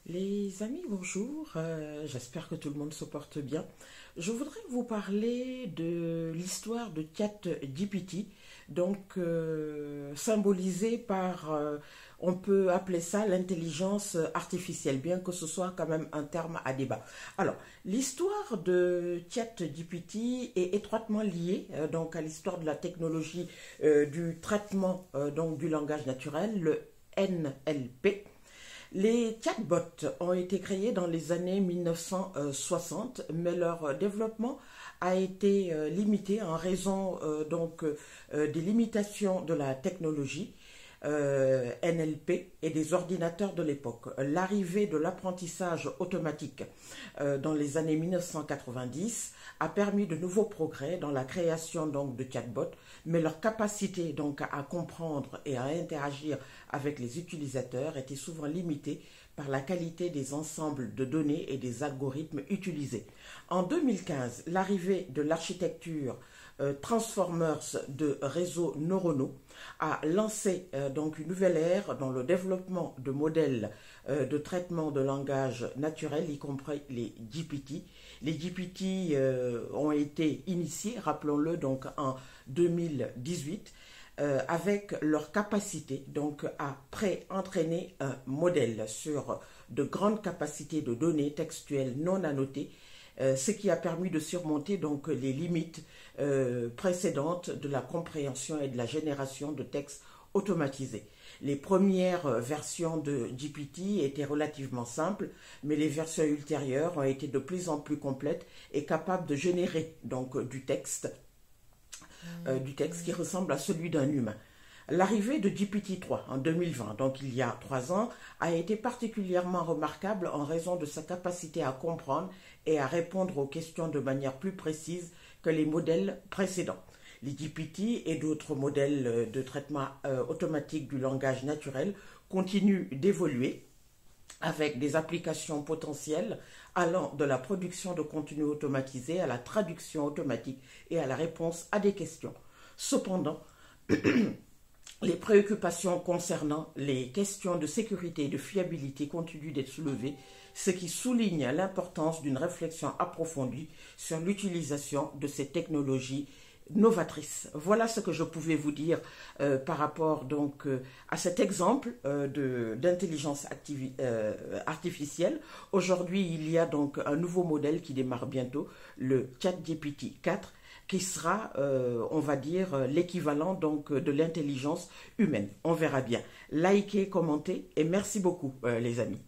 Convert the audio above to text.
Les amis, bonjour. J'espère que tout le monde se porte bien. Je voudrais vous parler de l'histoire de ChatGPT, symbolisée par, on peut appeler ça l'intelligence artificielle, bien que ce soit quand même un terme à débat. Alors, l'histoire de ChatGPT est étroitement liée à l'histoire de la technologie du traitement du langage naturel, le NLP. Les chatbots ont été créés dans les années 1960, mais leur développement a été limité en raison des limitations de la technologie NLP et des ordinateurs de l'époque. L'arrivée de l'apprentissage automatique dans les années 1990 a permis de nouveaux progrès dans la création de chatbots, mais leur capacité à comprendre et à interagir avec les utilisateurs était souvent limitée par la qualité des ensembles de données et des algorithmes utilisés. En 2015, l'arrivée de l'architecture Transformers de réseaux neuronaux a lancé une nouvelle ère dans le développement de modèles de traitement de langage naturel, y compris les GPT. Les GPT ont été initiés, rappelons-le, en 2018 avec leur capacité à pré-entraîner un modèle sur de grandes capacités de données textuelles non annotées, ce qui a permis de surmonter les limites précédentes de la compréhension et de la génération de textes automatisés. Les premières versions de GPT étaient relativement simples, mais les versions ultérieures ont été de plus en plus complètes et capables de générer du texte qui ressemble à celui d'un humain. L'arrivée de GPT-3 en 2020, donc il y a 3 ans, a été particulièrement remarquable en raison de sa capacité à comprendre et à répondre aux questions de manière plus précise que les modèles précédents. Les GPT et d'autres modèles de traitement automatique du langage naturel continuent d'évoluer avec des applications potentielles allant de la production de contenu automatisé à la traduction automatique et à la réponse à des questions. Cependant, les préoccupations concernant les questions de sécurité et de fiabilité continuent d'être soulevées, ce qui souligne l'importance d'une réflexion approfondie sur l'utilisation de ces technologies novatrices. Voilà ce que je pouvais vous dire par rapport à cet exemple d'intelligence artificielle. Aujourd'hui, il y a un nouveau modèle qui démarre bientôt, le ChatGPT 4, qui sera, on va dire, l'équivalent de l'intelligence humaine. On verra bien. Likez, commentez et merci beaucoup les amis.